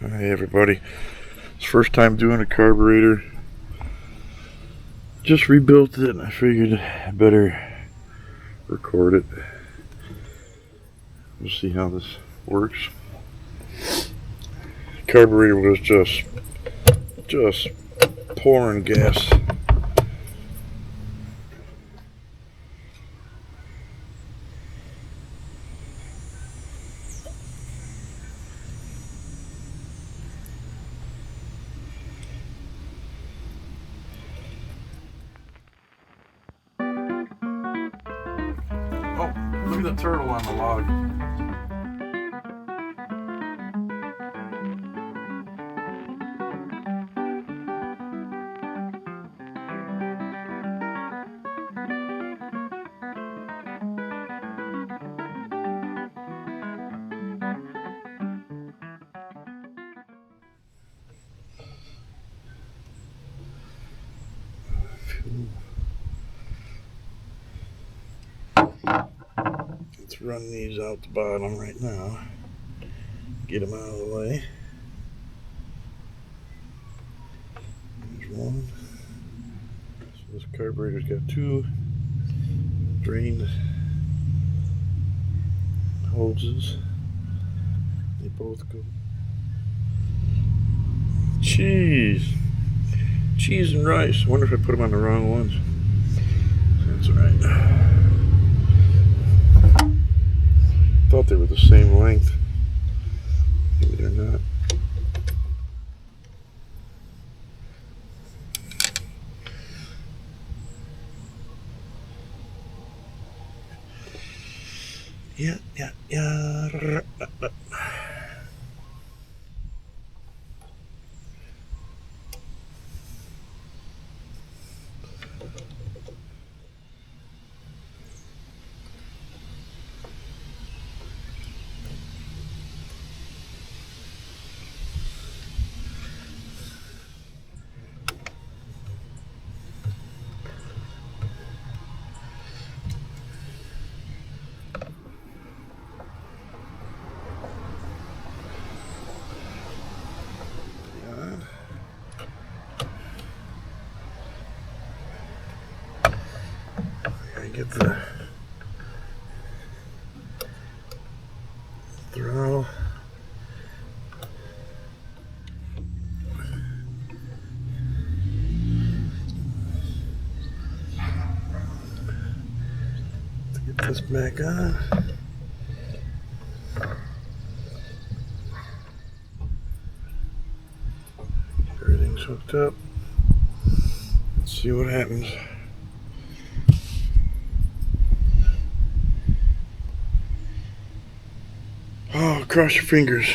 Hey everybody, it's first time doing a carburetor. Just rebuilt it and I figured I better record it. We'll see how this works. Carburetor was just pouring gas. Oh, look at the turtle on the log. Let's run these out the bottom right now. Get them out of the way. There's one. So this carburetor's got two drain hoses. They both go. Cheese and rice. I wonder if I put them on the wrong ones. That's alright. Thought they were the same length. Maybe they're not. Yeah. Get the throttle. Let's get this back on. Everything's hooked up. Let's see what happens. Oh, cross your fingers.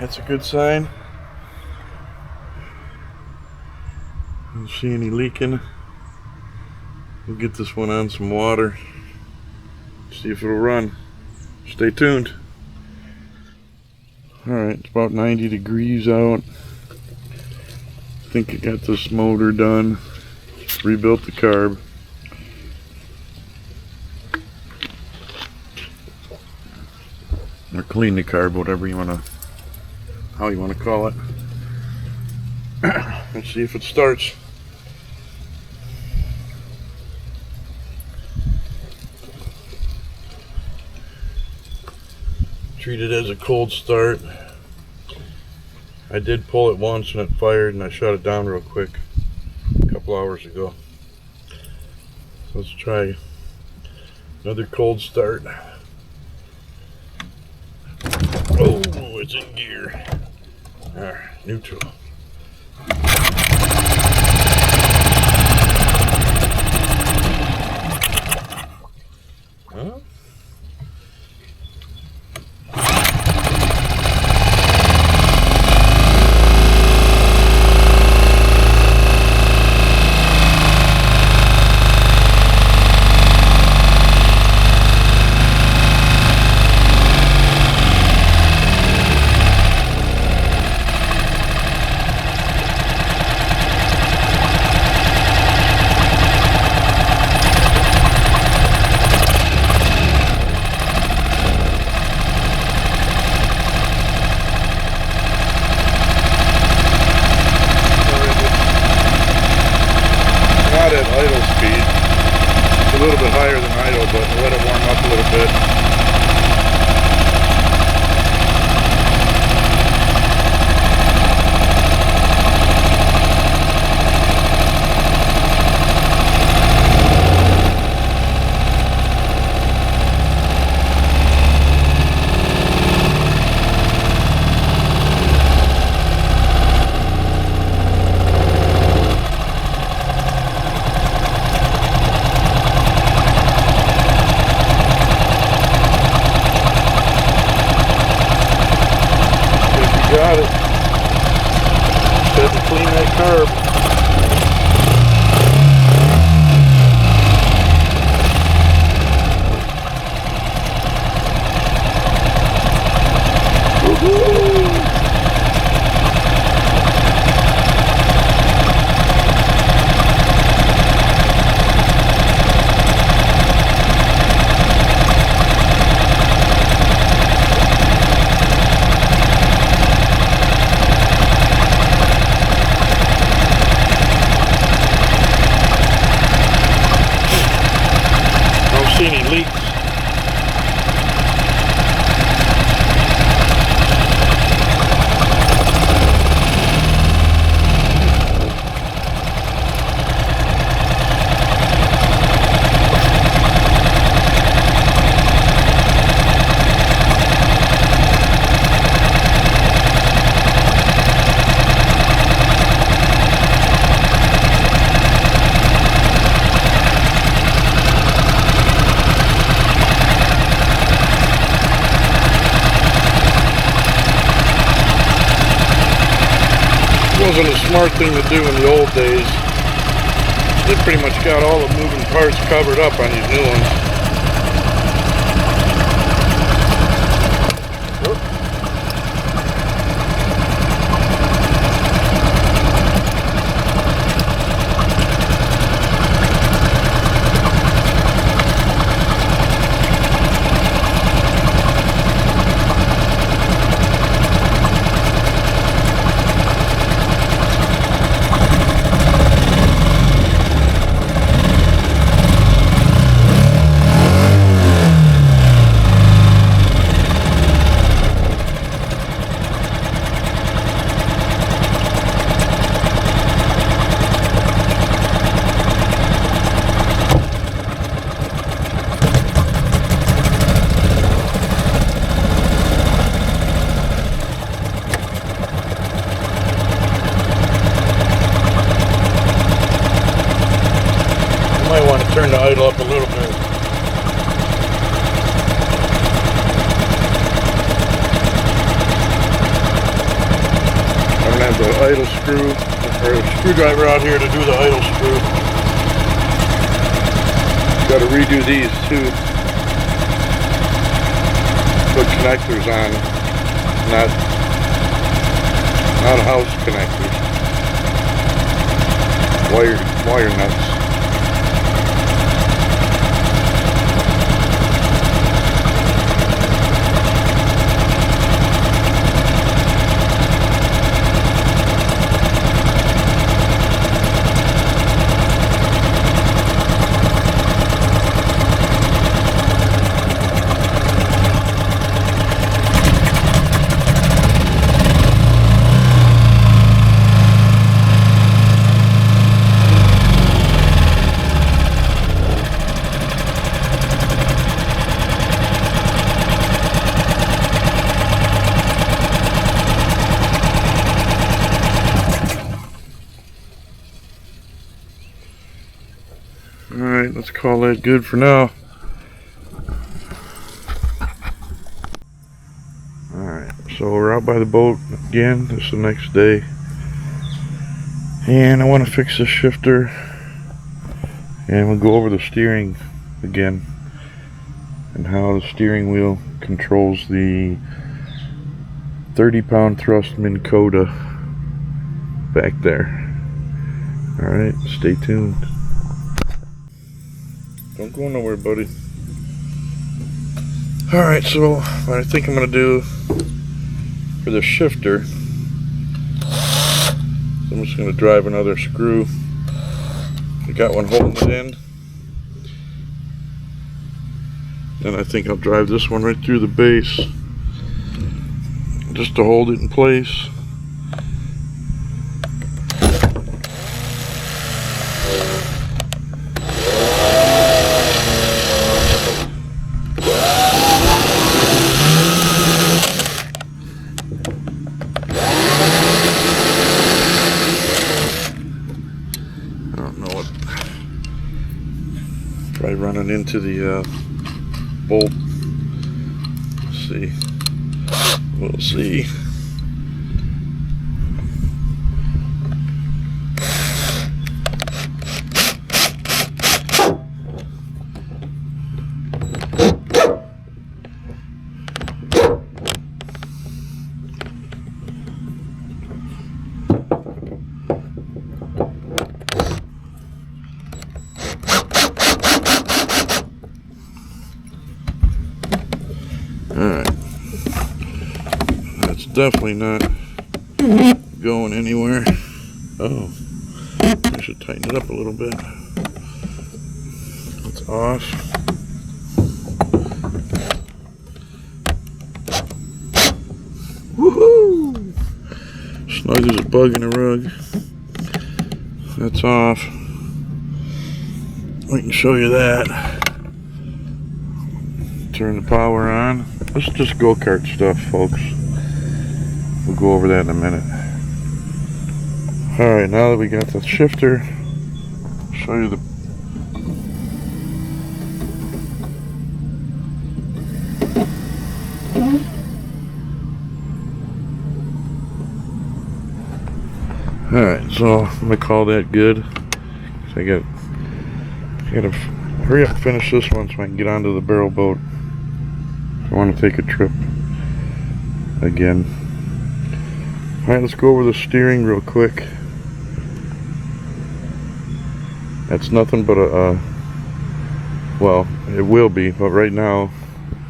That's a good sign. Don't see any leaking. We'll get this one on some water. See if it'll run. Stay tuned. Alright, it's about 90 degrees out. I think I got this motor done. Rebuilt the carb. Or clean the carb, whatever you want to, how you want to call it. Let's see if it starts. Treat it as a cold start. I did pull it once and it fired and I shut it down real quick a couple hours ago. So let's try another cold start. Oh, it's in gear. Alright, neutral. a little bit higher than idle, but let it warm up a little bit. Got it. Got to clean that carb. Woohoo! See any leaks. Wasn't a smart thing to do in the old days. They pretty much got all the moving parts covered up on these new ones. Might want to turn the idle up a little bit. I'm gonna have the idle screw or a screwdriver out here to do the idle screw. Got to redo these too. Put connectors on, not house connectors. Wire nuts. Alright, let's call that good for now. Alright, so we're out by the boat again. This is the next day. And I want to fix this shifter. And we'll go over the steering again. And how the steering wheel controls the 30-pound thrust Minn Kota back there. Alright, stay tuned. Don't go nowhere, buddy. Alright, so what I think I'm going to do for the shifter, I'm just going to drive another screw. I got one holding it in, And I think I'll drive this one right through the base just to hold it in place. Try running into the bolt. Let's see. We'll see. Alright, that's definitely not going anywhere. Oh, I should tighten it up a little bit. It's off. Woohoo! Snug as a bug in a rug. That's off. I can show you that. Turn the power on. This is just go-kart stuff, folks. We'll go over that in a minute. Alright, now that we got the shifter, I'll show you the Alright, so I'm gonna call that good. So I gotta hurry up and finish this one so I can get onto the barrel boat. I want to take a trip again. Alright, let's go over the steering real quick. That's nothing but well, it will be, but right now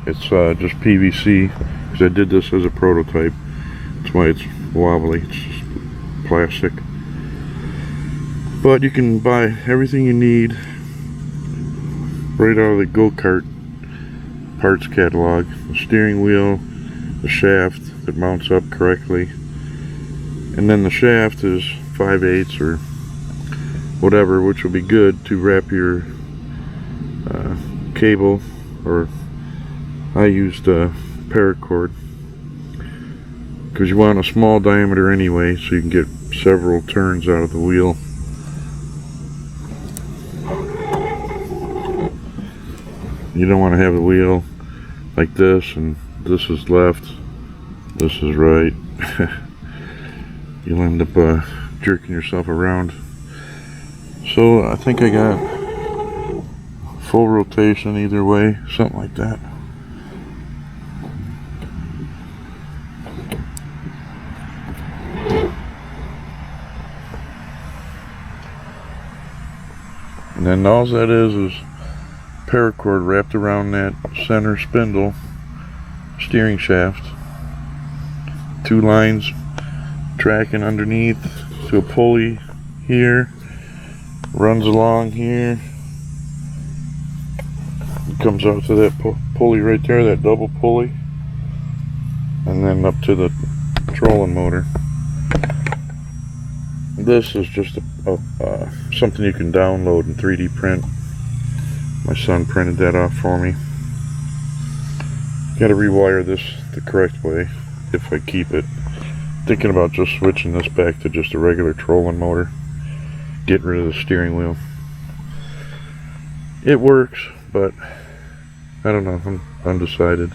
it's just PVC because I did this as a prototype. That's why it's wobbly. It's just plastic. But you can buy everything you need right out of the go-kart parts catalog. The steering wheel, the shaft that mounts up correctly, and then the shaft is 5/8 or whatever, which will be good to wrap your cable, or I used paracord because you want a small diameter anyway so you can get several turns out of the wheel. You don't want to have the wheel like this and this is left, this is right. You'll end up jerking yourself around. So I think I got full rotation either way, something like that. And then all that is paracord wrapped around that center spindle steering shaft. 2 lines tracking underneath to a pulley here, runs along here, it comes out to that pulley right there, that double pulley, and then up to the trolling motor. This is just something you can download and 3D print. My son printed that off for me. Got to rewire this the correct way if I keep it. Thinking about just switching this back to just a regular trolling motor. Get rid of the steering wheel. It works, but I don't know. I'm undecided.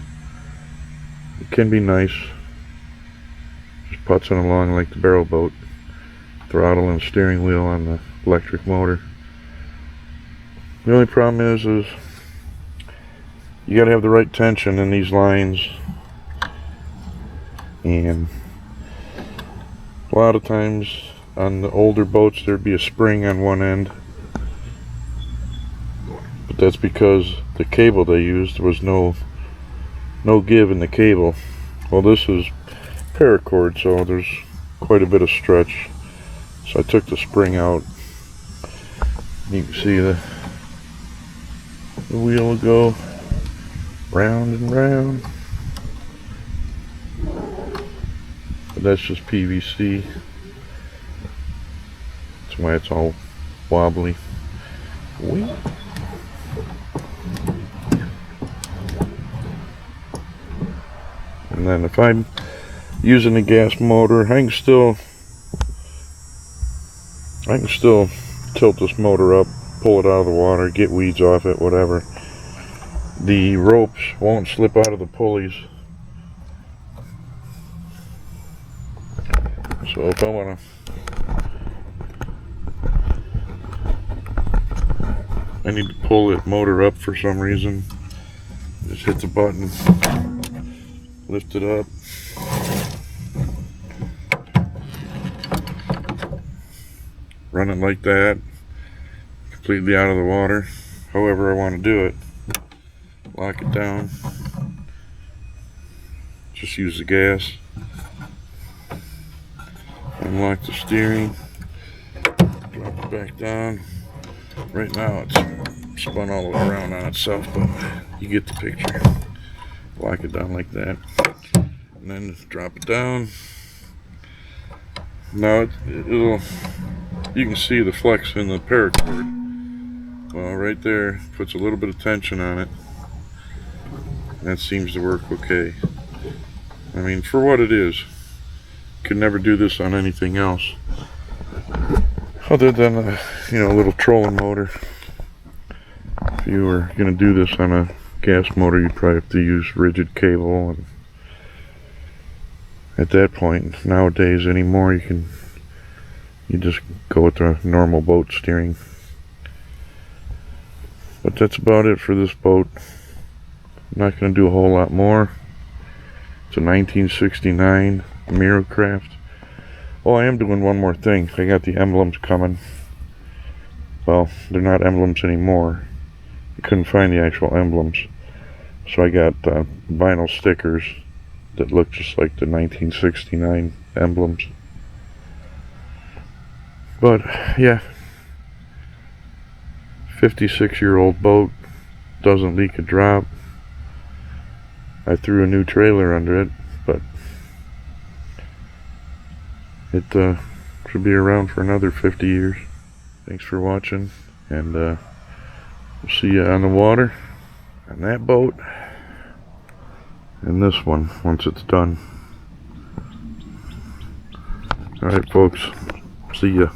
It can be nice. Just putzing along like the barrel boat. Throttle and steering wheel on the electric motor. The only problem is you gotta have the right tension in these lines, and a lot of times on the older boats there'd be a spring on one end, but that's because the cable they used was no give in the cable. Well, this is paracord, so there's quite a bit of stretch. So I took the spring out. You can see the wheel will go round and round. But that's just PVC. That's why it's all wobbly. Whee. And then if I'm using a gas motor, I can still tilt this motor up, pull it out of the water, get weeds off it, whatever. The ropes won't slip out of the pulleys. So if I want I need to pull that motor up for some reason, just hit the button, lift it up, run it like that, completely out of the water, however I want to do it. Lock it down, just use the gas, unlock the steering, drop it back down. Right now it's spun all the way around on itself, but you get the picture. Lock it down like that, and then drop it down. Now it'll, you can see the flex in the paracord. Well, right there puts a little bit of tension on it. That seems to work okay. I mean, for what it is, could never do this on anything else other than a little trolling motor. If you were going to do this on a gas motor, you'd probably have to use rigid cable, and at that point nowadays anymore you just go with the normal boat steering. But that's about it for this boat. I'm not going to do a whole lot more. It's a 1969 Miracraft. Oh, I am doing one more thing. I got the emblems coming. Well, they're not emblems anymore. I couldn't find the actual emblems, so I got vinyl stickers that look just like the 1969 emblems. But yeah, 56-year-old boat, doesn't leak a drop. I threw a new trailer under it, but it should be around for another 50 years. Thanks for watching, and we'll see you on the water, on that boat, and this one once it's done. Alright folks, see ya.